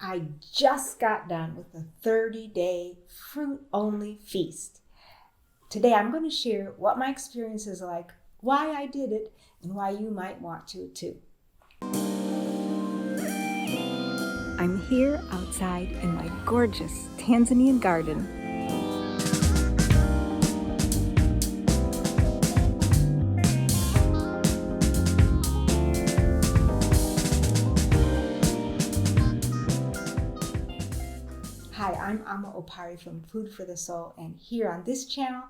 I just got done with a 30-day fruit-only feast. Today I'm going to share what my experience is like, why I did it, and why you might want to too. I'm here outside in my gorgeous Tanzanian garden. Hi, I'm Opare from Food for the Soul, and here on this channel,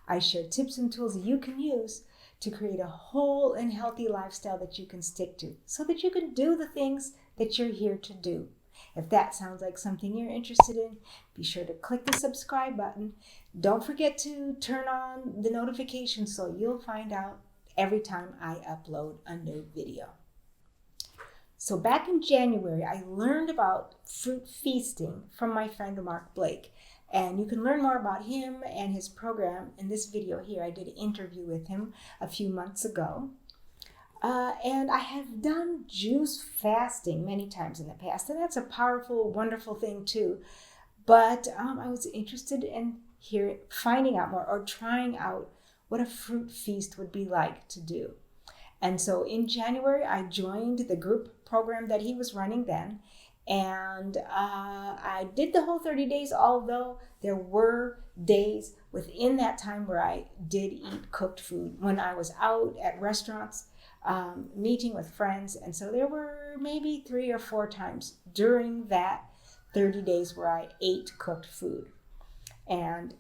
I share tips and tools you can use to create a whole and healthy lifestyle that you can stick to, so that you can do the things that you're here to do. If that sounds like something you're interested in, be sure to click the subscribe button. Don't forget to turn on the notifications so you'll find out every time I upload a new video. So back in January, I learned about fruit feasting from my friend Mark Blake. And you can learn more about him and his program in this video here. I did an interview with him a few months ago. And I have done juice fasting many times in the past. And that's a powerful, wonderful thing too. But I was interested in finding out more or trying out what a fruit feast would be like to do. And so in January, I joined the group program that he was running then. And I did the whole 30 days, although there were days within that time where I did eat cooked food when I was out at restaurants, meeting with friends. And so there were maybe 3 or 4 times during that 30 days where I ate cooked food. And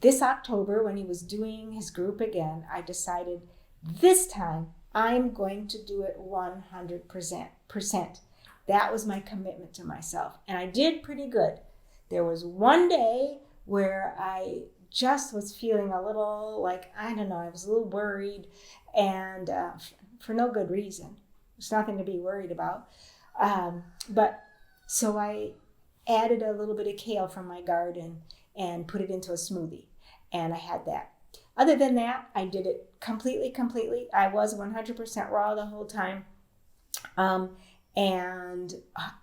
this October, when he was doing his group again, I decided this time I'm going to do it 100%. That was my commitment to myself. And I did pretty good. There was one day where I just was feeling a little like, I don't know, I was a little worried, and for no good reason. There's nothing to be worried about. But so I added a little bit of kale from my garden and put it into a smoothie. And I had that. Other than that, I did it completely. I was 100% raw the whole time. And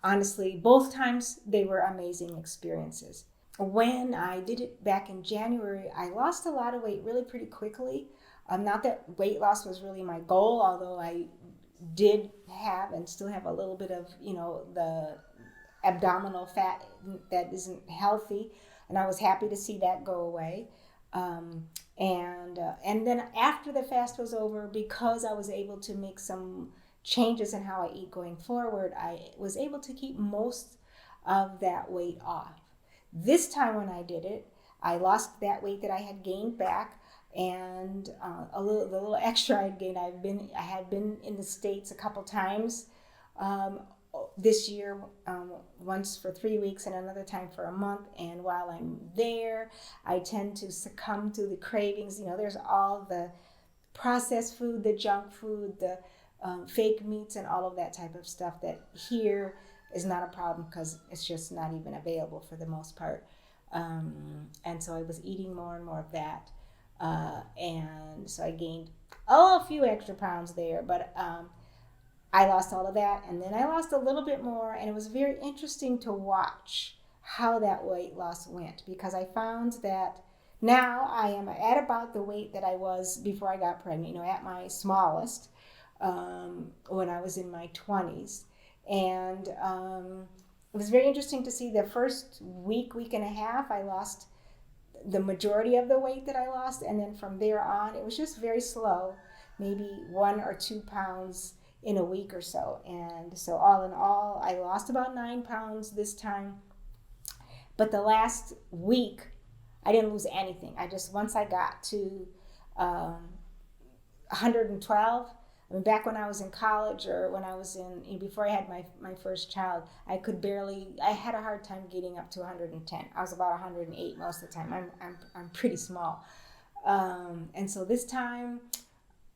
honestly, both times they were amazing experiences. When I did it back in January, I lost a lot of weight really pretty quickly. Not that weight loss was really my goal, although I did have and still have a little bit of, the abdominal fat that isn't healthy. And I was happy to see that go away. And then after the fast was over, because I was able to make some changes in how I eat going forward, I was able to keep most of that weight off. This time when I did it, I lost that weight that I had gained back, and the little extra I had gained. I had been in the States a couple times this year, once for 3 weeks and another time for a month. And while I'm there, I tend to succumb to the cravings. There's all the processed food, the junk food, the fake meats, and all of that type of stuff that here is not a problem because it's just not even available for the most part. And so I was eating more and more of that. And so I gained a few extra pounds there, but I lost all of that, and then I lost a little bit more, and it was very interesting to watch how that weight loss went, because I found that now I am at about the weight that I was before I got pregnant, at my smallest, when I was in my 20s. And it was very interesting to see the first week and a half, I lost the majority of the weight that I lost, and then from there on, it was just very slow, maybe 1 or 2 pounds in a week or so. And so all in all, I lost about 9 pounds this time. But the last week, I didn't lose anything. Once I got to 112, back when I was in college, or when I was before I had my first child, I had a hard time getting up to 110. I was about 108 most of the time. I'm pretty small. And so this time,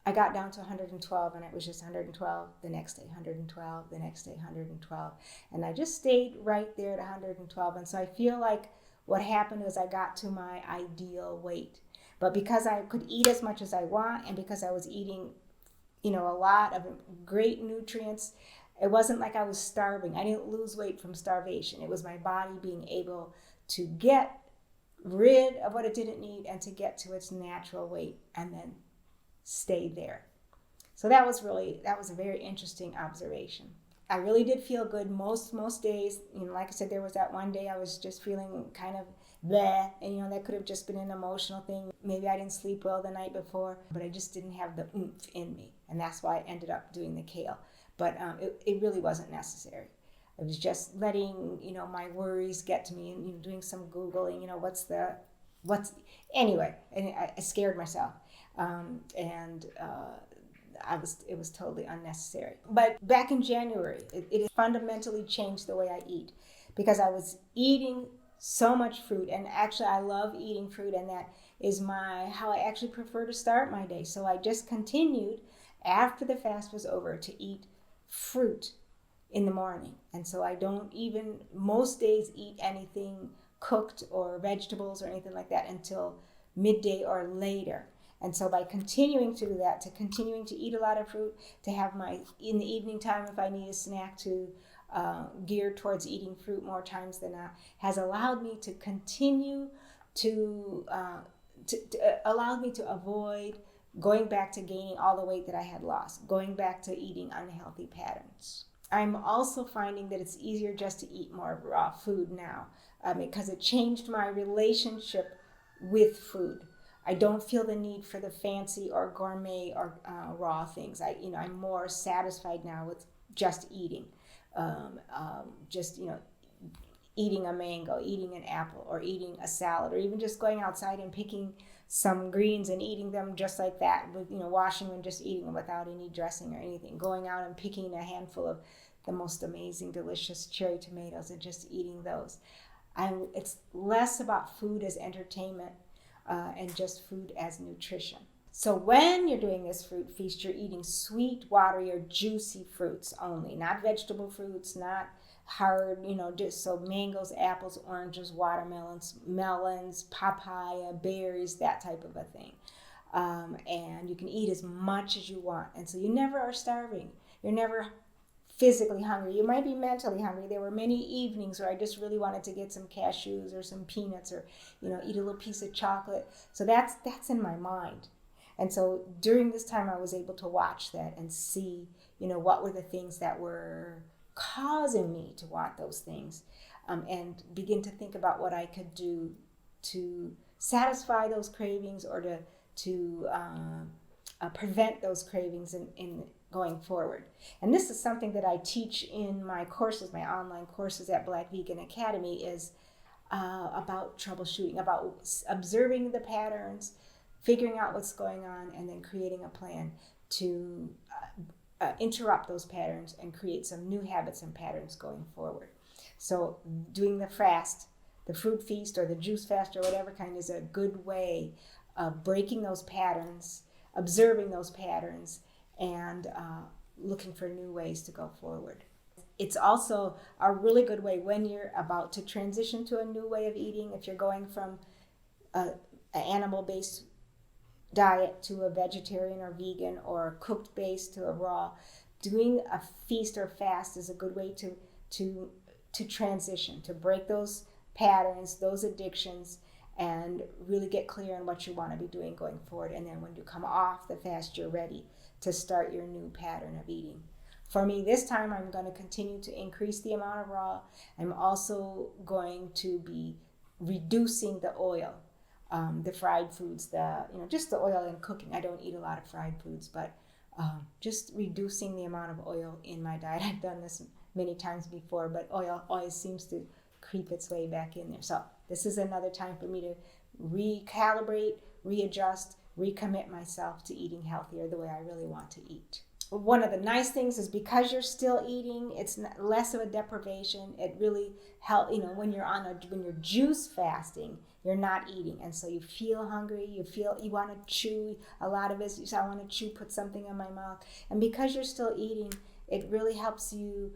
I got down to 112, and it was just 112 the next day, 112 the next day, 112. And I just stayed right there at 112. And so I feel like what happened was I got to my ideal weight. But because I could eat as much as I want, and because I was eating, a lot of great nutrients, It wasn't like I was starving. I didn't lose weight from starvation. It was my body being able to get rid of what it didn't need and to get to its natural weight and then stay there. So that was a very interesting observation. I really did feel good most days. Like I said, there was that one day I was just feeling kind of bleh, and that could have just been an emotional thing. Maybe I didn't sleep well the night before, but I just didn't have the oomph in me, and that's why I ended up doing the kale. But it really wasn't necessary. I was just letting my worries get to me, and doing some Googling. Anyway, and I scared myself, and it was totally unnecessary. But back in January, it fundamentally changed the way I eat, because I was eating so much fruit, and actually I love eating fruit, and that is how I actually prefer to start my day. So I just continued after the fast was over to eat fruit in the morning, and so I don't even most days eat anything cooked or vegetables or anything like that until midday or later. And so by continuing to do that, to continuing to eat a lot of fruit, to have in the evening time, if I need a snack, to gear towards eating fruit more times than not, has allowed me to continue to allowed me to avoid going back to gaining all the weight that I had lost, going back to eating unhealthy patterns. I'm also finding that it's easier just to eat more raw food now, because it changed my relationship with food. I don't feel the need for the fancy or gourmet or raw things. I'm more satisfied now with just eating, eating a mango, eating an apple, or eating a salad, or even just going outside and picking some greens and eating them just like that, with washing them, just eating them without any dressing or anything. Going out and picking a handful of the most amazing, delicious cherry tomatoes and just eating those. It's less about food as entertainment and just food as nutrition. So when you're doing this fruit feast, you're eating sweet, watery, or juicy fruits only, not vegetable fruits, not hard, just so mangoes, apples, oranges, watermelons, melons, papaya, berries, that type of a thing. And you can eat as much as you want. And so you never are starving. You're never physically hungry. You might be mentally hungry. There were many evenings where I just really wanted to get some cashews or some peanuts, or eat a little piece of chocolate. So that's in my mind. And so during this time I was able to watch that and see what were the things that were causing me to want those things, and begin to think about what I could do to satisfy those cravings, or to prevent those cravings in going forward. And this is something that I teach in my courses, my online courses at Black Vegan Academy, is about troubleshooting, about observing the patterns, figuring out what's going on, and then creating a plan to interrupt those patterns and create some new habits and patterns going forward. So doing the fast, the fruit feast or the juice fast or whatever kind, is a good way of breaking those patterns, observing those patterns, and looking for new ways to go forward. It's also a really good way when you're about to transition to a new way of eating. If you're going from an animal-based diet to a vegetarian or vegan, or cooked based to a raw, doing a feast or fast is a good way to transition, to break those patterns, those addictions, and really get clear on what you want to be doing going forward. And then when you come off the fast, you're ready to start your new pattern of eating. For me, this time I'm going to continue to increase the amount of raw. I'm also going to be reducing the oil, the fried foods, just the oil in cooking. I don't eat a lot of fried foods, but just reducing the amount of oil in my diet. I've done this many times before, but oil always seems to creep its way back in there. So this is another time for me to recalibrate, readjust, recommit myself to eating healthier the way I really want to eat. One of the nice things is, because you're still eating, it's less of a deprivation. It really helps, when you're juice fasting, you're not eating, and so you feel hungry, you want to chew. A lot of it, you say, I want to chew, put something in my mouth. And because you're still eating, it really helps you,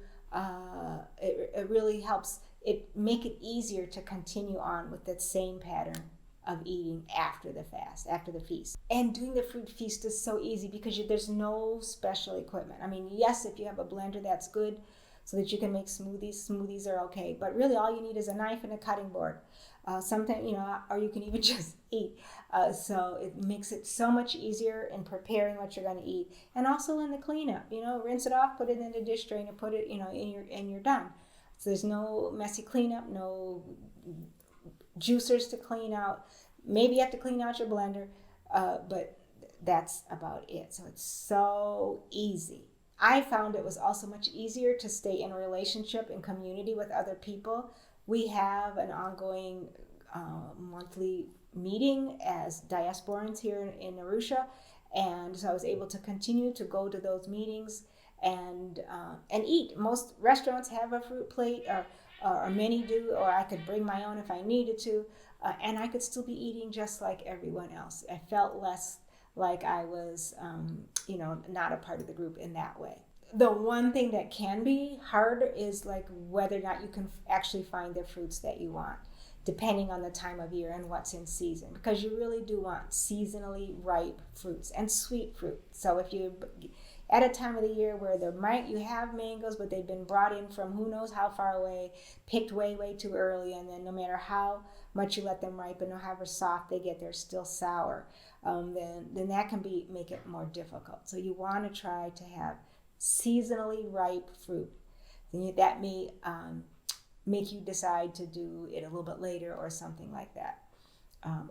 it really helps it make it easier to continue on with that same pattern of eating after the fast, after the feast. And doing the fruit feast is so easy because there's no special equipment. I mean, yes, if you have a blender, that's good so that you can make smoothies. Smoothies are okay, but really all you need is a knife and a cutting board. Sometimes, or you can even just eat. So it makes it so much easier in preparing what you're going to eat, and also in the cleanup. Rinse it off, put it in the dish drain, and put it, and you're done. So there's no messy cleanup, no juicers to clean out. Maybe you have to clean out your blender, but that's about it. So it's so easy. I found it was also much easier to stay in a relationship and community with other people. We have an ongoing monthly meeting as diasporans here in Arusha, and so I was able to continue to go to those meetings and eat. Most restaurants have a fruit plate, or many do, or I could bring my own if I needed to, and I could still be eating just like everyone else. I felt less like I was, not a part of the group in that way. The one thing that can be hard is like whether or not you can actually find the fruits that you want, depending on the time of year and what's in season, because you really do want seasonally ripe fruits and sweet fruit. So if you at a time of the year where you have mangoes, but they've been brought in from who knows how far away, picked way too early, and then no matter how much you let them ripen or however soft they get, they're still sour. Then that can make it more difficult. So you want to try to have seasonally ripe fruit. Then that may make you decide to do it a little bit later or something like that.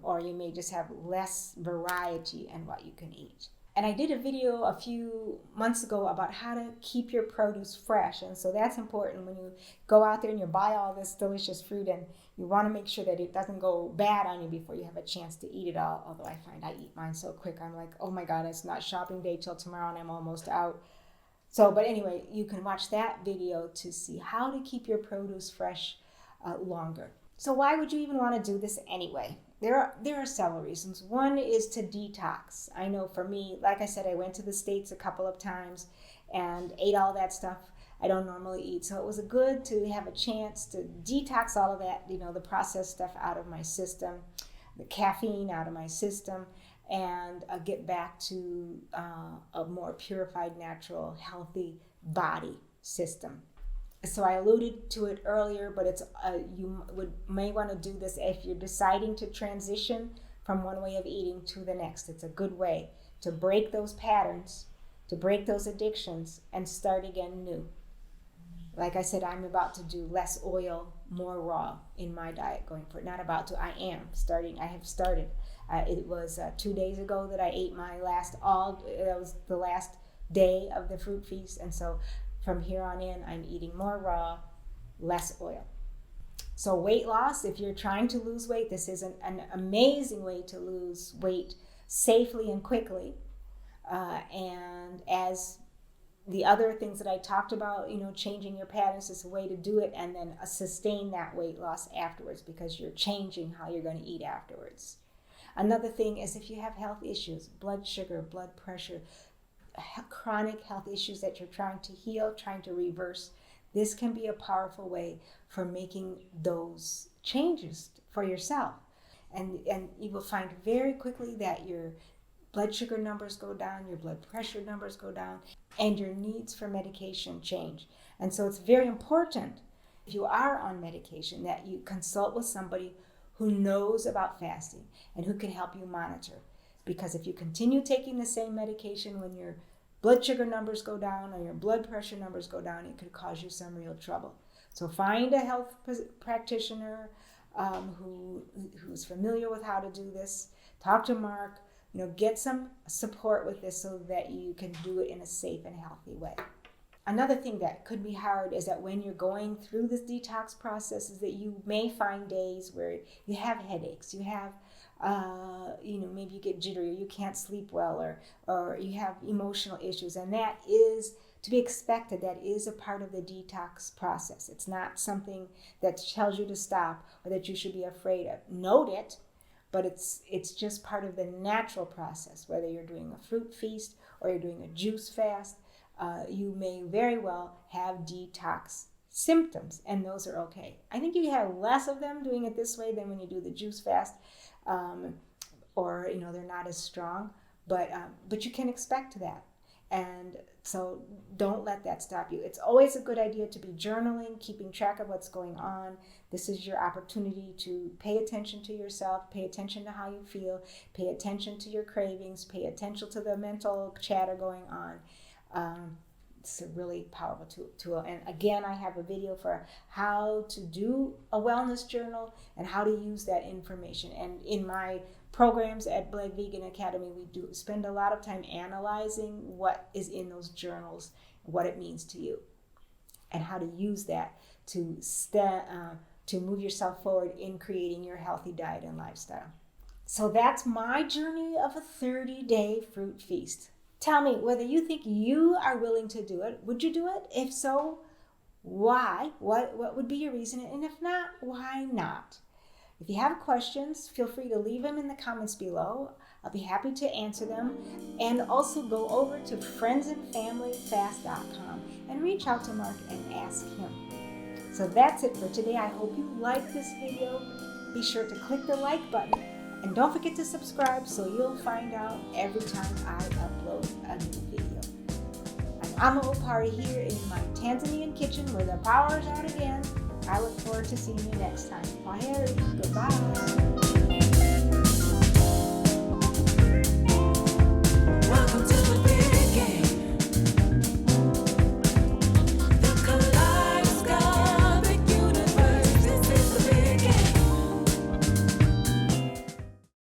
Or you may just have less variety in what you can eat. And I did a video a few months ago about how to keep your produce fresh. And so that's important when you go out there and you buy all this delicious fruit, and you want to make sure that it doesn't go bad on you before you have a chance to eat it all. Although I find I eat mine so quick, I'm like, oh my God, it's not shopping day till tomorrow and I'm almost out. So, but anyway, you can watch that video to see how to keep your produce fresh longer. So why would you even want to do this anyway? There are several reasons. One is to detox. I know for me, like I said, I went to the States a couple of times and ate all that stuff I don't normally eat. So it was good to have a chance to detox all of that, the processed stuff out of my system, the caffeine out of my system, and get back to a more purified, natural, healthy body system. So I alluded to it earlier, but it's may want to do this if you're deciding to transition from one way of eating to the next. It's a good way to break those patterns, to break those addictions, and start again new. Like I said, I'm about to do less oil, more raw in my diet going forward. Not about to, I am starting. I have started. It was 2 days ago that I ate that was the last day of the fruit feast, and so from here on in, I'm eating more raw, less oil. So weight loss, if you're trying to lose weight, this is an amazing way to lose weight safely and quickly. And as the other things that I talked about, changing your patterns is a way to do it, and then sustain that weight loss afterwards because you're changing how you're going to eat afterwards. Another thing is if you have health issues, blood sugar, blood pressure, chronic health issues that you're trying to heal, trying to reverse, this can be a powerful way for making those changes for yourself. And you will find very quickly that your blood sugar numbers go down, your blood pressure numbers go down, and your needs for medication change. And so it's very important, if you are on medication, that you consult with somebody who knows about fasting and who can help you monitor. Because if you continue taking the same medication when your blood sugar numbers go down or your blood pressure numbers go down, it could cause you some real trouble. So find a health practitioner who's familiar with how to do this. Talk to Mark. Get some support with this so that you can do it in a safe and healthy way. Another thing that could be hard is that when you're going through this detox process is that you may find days where you have headaches, you have maybe you get jittery, or you can't sleep well, or you have emotional issues, and that is to be expected. That is a part of the detox process. It's not something that tells you to stop or that you should be afraid of. Note it, but it's just part of the natural process. Whether you're doing a fruit feast or you're doing a juice fast, you may very well have detox symptoms, and those are okay. I think you have less of them doing it this way than when you do the juice fast, or they're not as strong, but you can expect that. And so don't let that stop you. It's always a good idea to be journaling, keeping track of what's going on. This is your opportunity to pay attention to yourself, pay attention to how you feel, pay attention to your cravings, pay attention to the mental chatter going on. It's a really powerful tool. And again, I have a video for how to do a wellness journal and how to use that information. And in my programs at Black Vegan Academy, we do spend a lot of time analyzing what is in those journals, what it means to you, and how to use that to move yourself forward in creating your healthy diet and lifestyle. So that's my journey of a 30-day fruit feast. Tell me whether you think you are willing to do it. Would you do it? If so, why? What would be your reason? And if not, why not? If you have questions, feel free to leave them in the comments below. I'll be happy to answer them. And also go over to friendsandfamilyfast.com and reach out to Mark and ask him. So that's it for today. I hope you liked this video. Be sure to click the like button and don't forget to subscribe so you'll find out every time I upload a new video. I'm Opare here in my Tanzanian kitchen where the power's out again. I look forward to seeing you next time. Bye, goodbye.